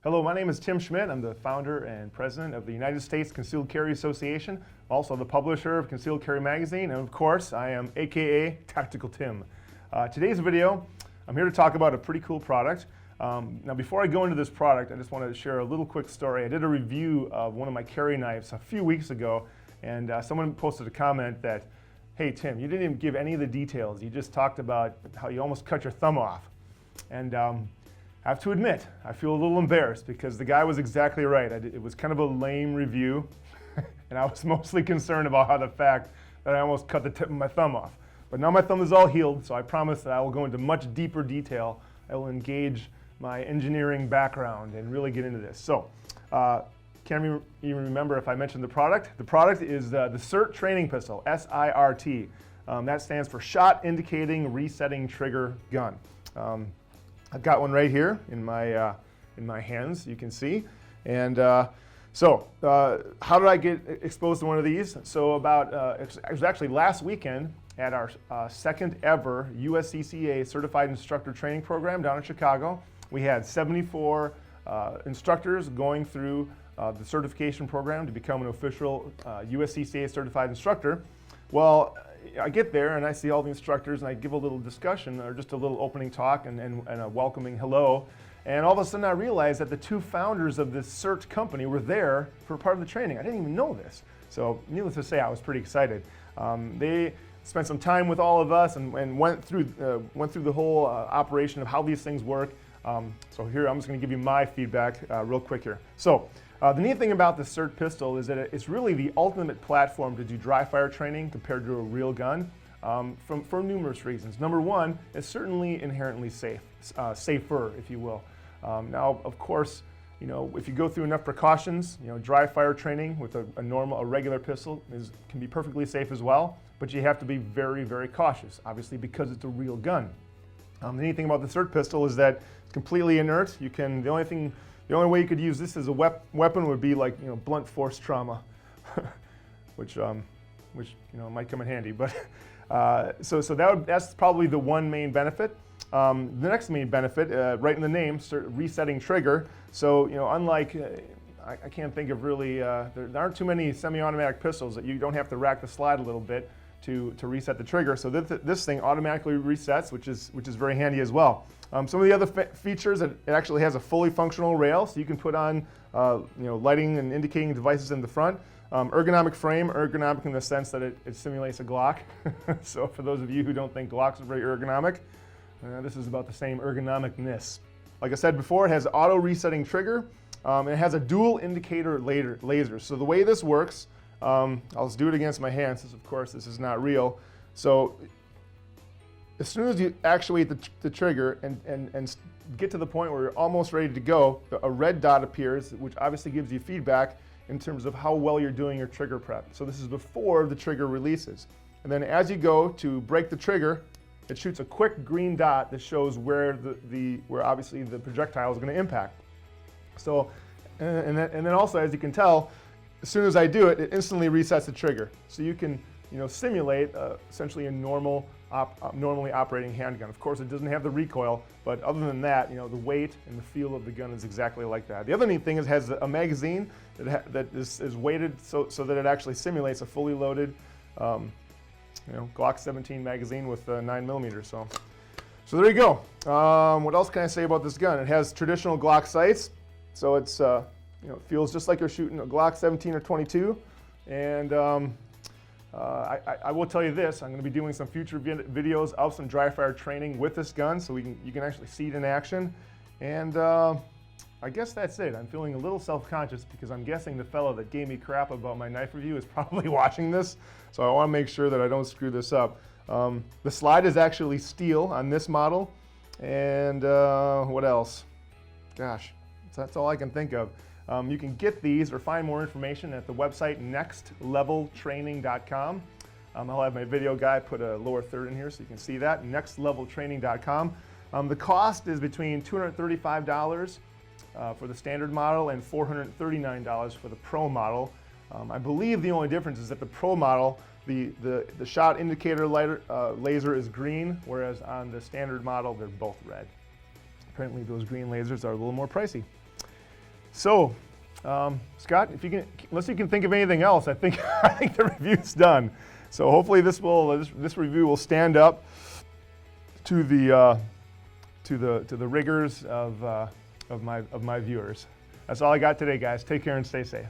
Hello, my name is Tim Schmidt. I'm the founder and president of the United States Concealed Carry Association, also the publisher of Concealed Carry Magazine, and of course, I am AKA Tactical Tim. Today's video, I'm here to talk about a pretty cool product. Now, before I go into this product, I just wanted to share a little quick story. I did a review of one of my carry knives a few weeks ago, and someone posted a comment that, hey Tim, you didn't even give any of the details. You just talked about how you almost cut your thumb off. And I have to admit, I feel a little embarrassed because the guy was exactly right. It was kind of a lame review, and I was mostly concerned about how the fact that I almost cut the tip of my thumb off. But now my thumb is all healed, so I promise that I will go into much deeper detail. I will engage my engineering background and really get into this. So, can't even remember if I mentioned the product. The product is the SIRT Training Pistol, S-I-R-T. That stands for Shot Indicating Resetting Trigger Gun. I've got one right here in my hands, you can see. And how did I get exposed to one of these? So it was actually last weekend at our second ever USCCA Certified Instructor Training Program down in Chicago. We had 74 instructors going through the certification program to become an official USCCA Certified Instructor. Well, I get there and I see all the instructors and I give a little discussion or just a little opening talk and a welcoming hello. And all of a sudden I realized that the two founders of this SIRT company were there for part of the training. I didn't even know this. So needless to say, I was pretty excited. They spent some time with all of us and went through the whole operation of how these things work. So here, I'm just going to give you my feedback real quick here. So the neat thing about the SIRT pistol is that it's really the ultimate platform to do dry fire training compared to a real gun for numerous reasons. Number one, it's certainly inherently safe, safer, if you will. Now, of course, if you go through enough precautions, dry fire training with a regular pistol can be perfectly safe as well, but you have to be very, very cautious, obviously, because it's a real gun. The neat thing about the SIRT pistol is that it's completely inert. The only way you could use this as a weapon would be like blunt force trauma, which might come in handy. But that's probably the one main benefit. The next main benefit, right in the name, resetting trigger. So unlike I can't think of really there aren't too many semi-automatic pistols that you don't have to rack the slide a little bit to reset the trigger. So this thing automatically resets, which is very handy as well. Some of the other features, it actually has a fully functional rail, so you can put on lighting and indicating devices in the front. Ergonomic frame, ergonomic in the sense that it simulates a Glock. So for those of you who don't think Glocks are very ergonomic, this is about the same ergonomicness. Like I said before, it has auto resetting trigger. It has a dual indicator laser. So the way this works, I'll just do it against my hand since, of course, this is not real. So as soon as you actuate the trigger and get to the point where you're almost ready to go, a red dot appears, which obviously gives you feedback in terms of how well you're doing your trigger prep. So this is before the trigger releases. And then as you go to break the trigger, it shoots a quick green dot that shows where obviously the projectile is going to impact. So, and then also, as you can tell, as soon as I do it, it instantly resets the trigger. So you can simulate essentially a normally operating handgun. Of course, it doesn't have the recoil, but other than that, the weight and the feel of the gun is exactly like that. The other neat thing is it has a magazine that is weighted so that it actually simulates a fully loaded Glock 17 magazine with 9mm. So there you go. What else can I say about this gun? It has traditional Glock sights, so it's it feels just like you're shooting a Glock 17 or 22. And I will tell you this, I'm going to be doing some future videos of some dry fire training with this gun so you can actually see it in action. And I guess that's it. I'm feeling a little self-conscious because I'm guessing the fellow that gave me crap about my knife review is probably watching this. So I want to make sure that I don't screw this up. The slide is actually steel on this model. And what else? Gosh, that's all I can think of. You can get these or find more information at the website nextleveltraining.com. I'll have my video guy put a lower third in here so you can see that, nextleveltraining.com. The cost is between $235 for the standard model and $439 for the Pro model. I believe the only difference is that the Pro model, the shot indicator laser is green, whereas on the standard model they're both red. Apparently those green lasers are a little more pricey. So, Scott, if you can, unless you can think of anything else, I think the review's done. So hopefully this review will stand up to the rigors of my viewers. That's all I got today, guys. Take care and stay safe.